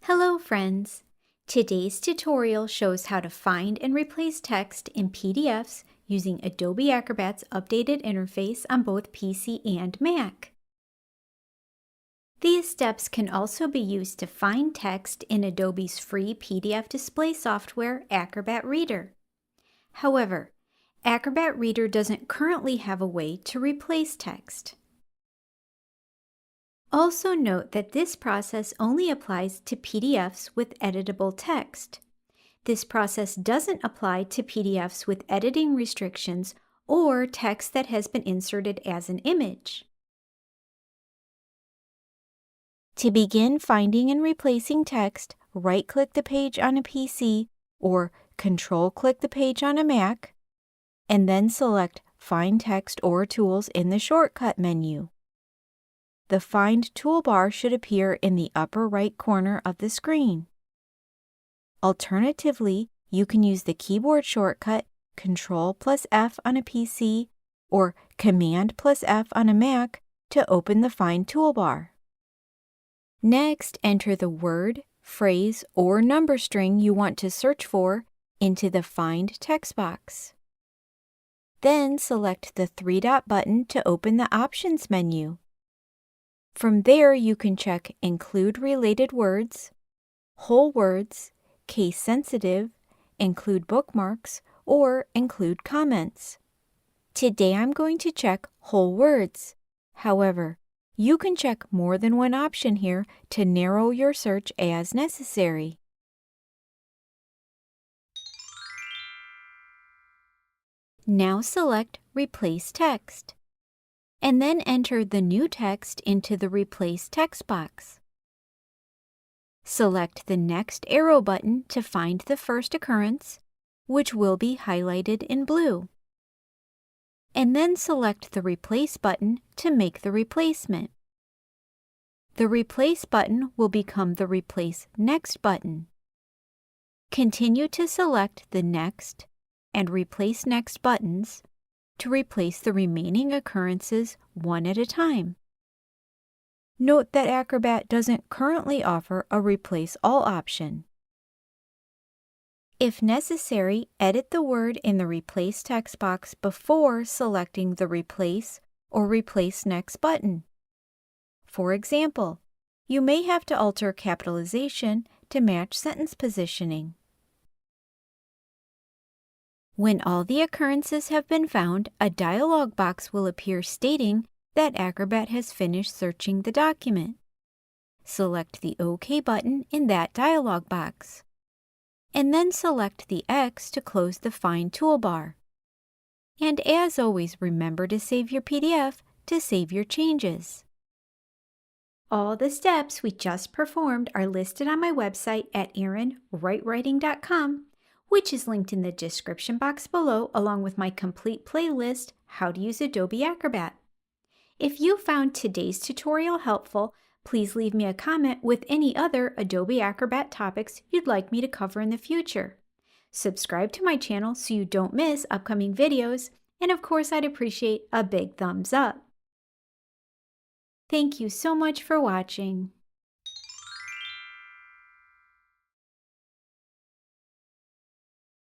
Hello friends! Today's tutorial shows how to find and replace text in PDFs using Adobe Acrobat's updated interface on both PC and Mac. These steps can also be used to find text in Adobe's free PDF display software, Acrobat Reader. However, Acrobat Reader doesn't currently have a way to replace text. Also note that this process only applies to PDFs with editable text. This process doesn't apply to PDFs with editing restrictions or text that has been inserted as an image. To begin finding and replacing text, right-click the page on a PC or Control-click the page on a Mac, and then select Find Text or Tools in the Shortcut menu. The Find toolbar should appear in the upper right corner of the screen. Alternatively, you can use the keyboard shortcut Ctrl+F on a PC or Command+F on a Mac to open the Find toolbar. Next, enter the word, phrase, or number string you want to search for into the Find text box. Then select the three-dot button to open the Options menu. From there, you can check Include Related Words, Whole Words, Case Sensitive, Include Bookmarks, or Include Comments. Today I'm going to check Whole Words. However, you can check more than one option here to narrow your search as necessary. Now select Replace Text, and then enter the new text into the Replace text box. Select the next arrow button to find the first occurrence, which will be highlighted in blue. And then select the Replace button to make the replacement. The Replace button will become the Replace Next button. Continue to select the Next and Replace Next buttons to replace the remaining occurrences one at a time. Note that Acrobat doesn't currently offer a Replace All option. If necessary, edit the word in the Replace text box before selecting the Replace or Replace Next button. For example, you may have to alter capitalization to match sentence positioning. When all the occurrences have been found, a dialog box will appear stating that Acrobat has finished searching the document. Select the OK button in that dialog box, and then select the X to close the Find toolbar. And as always, remember to save your PDF to save your changes. All the steps we just performed are listed on my website at erinwritewriting.com, which is linked in the description box below, along with my complete playlist, How to Use Adobe Acrobat. If you found today's tutorial helpful, please leave me a comment with any other Adobe Acrobat topics you'd like me to cover in the future. Subscribe to my channel so you don't miss upcoming videos, and of course I'd appreciate a big thumbs up. Thank you so much for watching.